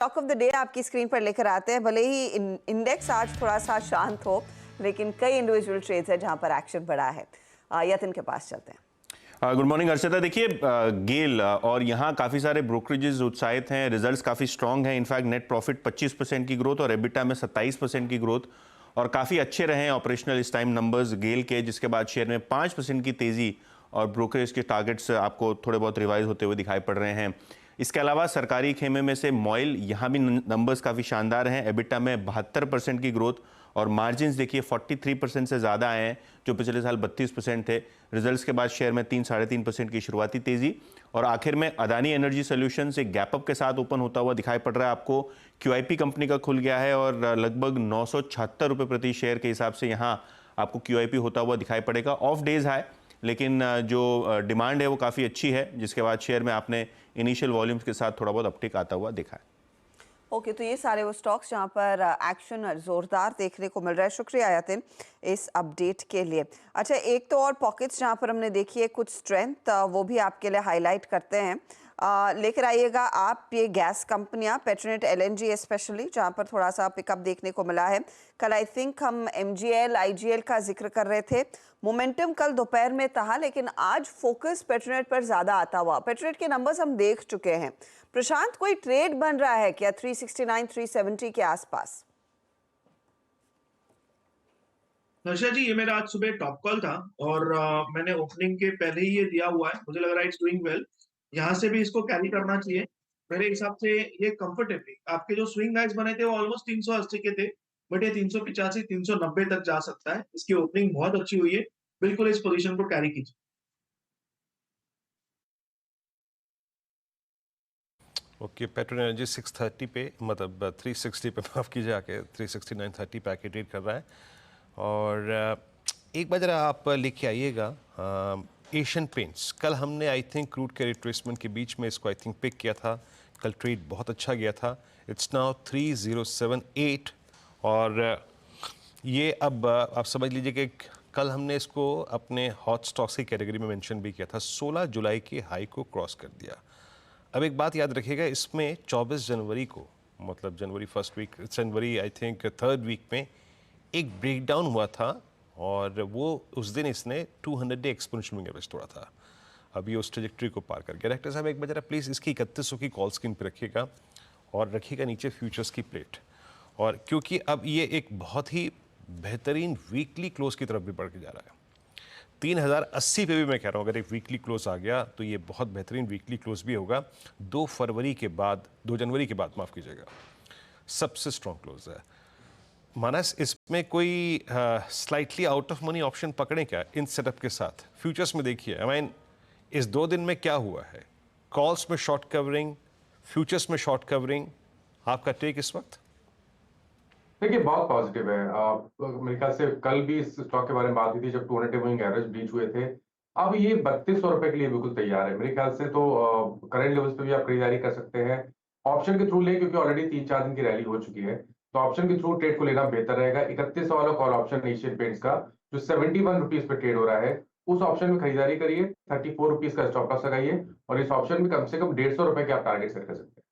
Talk of the day आपकी screen पर लेकर आते हैं। भले ही इंडेक्स आज थोड़ा सा शांत हो, लेकिन कई इंडिविजुअल ट्रेड्स है जहां पर एक्शन बढ़ा है। यतिन के पास चलते हैं। Good morning Arshita. देखिए, गेल और यहाँ काफ़ी सारे ब्रोकरेजेस उत्साहित हैं, रिजल्ट्स काफ़ी स्ट्रांग हैं। इनफैक्ट नेट प्रॉफिट 25% की ग्रोथ और एबिटा में 27% की ग्रोथ, और काफ़ी अच्छे रहे हैं ऑपरेशनल इस टाइम नंबर्स गेल के, जिसके बाद शेयर में 5% की तेज़ी और ब्रोकरेज के टारगेट्स आपको थोड़े बहुत रिवाइज होते हुए दिखाई पड़ रहे हैं। इसके अलावा सरकारी खेमे में से मॉइल, यहाँ भी नंबर्स काफ़ी शानदार हैं। एबिटा में 72% की ग्रोथ और मार्जिन्स देखिए 43% से ज़्यादा आए हैं, जो पिछले साल 32% थे। रिजल्ट्स के बाद शेयर में 3-3.5% की शुरुआती तेज़ी, और आखिर में अदानी एनर्जी सॉल्यूशंस एक गैप अप के साथ ओपन होता हुआ दिखाई पड़ रहा है आपको। क्यूआईपी कंपनी का खुल गया है और लगभग 976 रुपये प्रति शेयर के हिसाब से यहाँ आपको क्यूआईपी होता हुआ दिखाई पड़ेगा। ऑफ डेज है, लेकिन जो डिमांड है वो काफ़ी अच्छी है, जिसके बाद शेयर में आपने इनिशियल वॉल्यूम्स के साथ थोड़ा बहुत अपटिक आता हुआ देखा है। ओके, तो ये सारे वो स्टॉक्स जहाँ पर एक्शन जोरदार देखने को मिल रहा है। शुक्रिया यतिन इस अपडेट के लिए। अच्छा, एक तो और पॉकेट्स जहाँ पर हमने देखी है कुछ स्ट्रेंथ, वो भी आपके लिए हाईलाइट करते हैं। लेकर आइएगा आप ये गैस कंपनियां, पेट्रोनेट, एलएनजी स्पेशली, जहाँ पर थोड़ा सा पिकअप देखने को मिला है। कल आई थिंक हम एमजीएल, आईजीएल का जिक्र कर रहे थे। मोमेंटम कल दोपहर में था, लेकिन आज फोकस पेट्रोनेट पर ज्यादा आता हुआ। पेट्रोनेट के नंबर्स हम देख चुके हैं। प्रशांत, कोई ट्रेड बन रहा है क्या 369, 370 के आसपास? हर्षा जी, ये मेरा आज सुबह टॉप कॉल था और मैंने ओपनिंग के पहले ही ये दिया हुआ है। मुझे लग रहा है इट्स डूइंग वेल। यहाँ से भी इसको कैरी करना चाहिए मेरे हिसाब से। ये कंफर्टेबली, आपके जो स्विंग हाइज बने थे वो ऑलमोस्ट 380 के थे, बट ये 385, 390 तक जा सकता है। इसकी ओपनिंग बहुत अच्छी हुई है। बिल्कुल इस पोजीशन को कैरी कीजिए। ओके, पेट्रोल एनर्जी 630 पे, मतलब 360 पे, माफ़ कीजिए, आके 369.30 पे आके ट्रेड कर रहा है। और एक बार जरा आप लेके आइएगा एशियन पेंट्स। कल हमने आई थिंक क्रूड के रिट्रेसमेंट के बीच में इसको आई थिंक पिक किया था। कल ट्रेड बहुत अच्छा गया था। इट्स नाउ 3078, और ये अब आप समझ लीजिए कि कल हमने इसको अपने हॉट स्टॉक्स की कैटेगरी में मेंशन भी किया था। 16 जुलाई के हाई को क्रॉस कर दिया। अब एक बात याद रखिएगा, इसमें 24 जनवरी को, मतलब जनवरी फर्स्ट वीक, जनवरी आई थिंक थर्ड वीक में एक ब्रेकडाउन हुआ था, और वो उस दिन इसने 200 डे एक्सपोनेंशियल मूविंग एवरेज तोड़ा था। अभी उस ट्रेजेक्ट्री को पार कर गया। डायरेक्टर साहब, एक बार जरा प्लीज़ इसकी 3100 की कॉल स्क्रीन पर रखिएगा और रखिएगा नीचे फ्यूचर्स की प्लेट। और क्योंकि अब ये एक बहुत ही बेहतरीन वीकली क्लोज की तरफ भी बढ़ के जा रहा है। 3080 पे भी मैं कह रहा हूँ, अगर एक वीकली क्लोज आ गया तो ये बहुत बेहतरीन वीकली क्लोज भी होगा। 2 जनवरी के बाद, माफ़ कीजिएगा, सबसे स्ट्रॉन्ग क्लोज है। मानस, इसमें कोई slightly out of money option पकड़ें क्या इन सेटअप के साथ? फ्यूचर्स में देखिए, आई मीन इस 2 दिन में क्या हुआ है? कॉल्स में शॉर्ट कवरिंग, फ्यूचर्स में शॉर्ट कवरिंग, आपका टेक इस वक्त? देखिए, बहुत पॉजिटिव है। मेरे ख्याल से कल भी इस स्टॉक के बारे में बात हुई थी जब 200 डे मूविंग एवरेज ब्रीच हुए थे। अब ये 3200 रुपए के लिए बिल्कुल तैयार है मेरे ख्याल से। तो करंट लेवल्स पे भी आप खरीदारी कर सकते हैं। ऑप्शन के थ्रू लें, क्योंकि ऑलरेडी 3-4 दिन की रैली हो चुकी है, तो ऑप्शन के थ्रू ट्रेड को लेना बेहतर रहेगा। 3100 वाला कॉल ऑप्शन एशियन पेंट्स का, जो 71 रुपीज पे ट्रेड हो रहा है, उस ऑप्शन में खरीदारी करिए। 34 रुपीज का स्टॉप लॉस लगाइए, और इस ऑप्शन में कम से कम 150 रुपए के आप टारगेट सेट कर सकते हैं।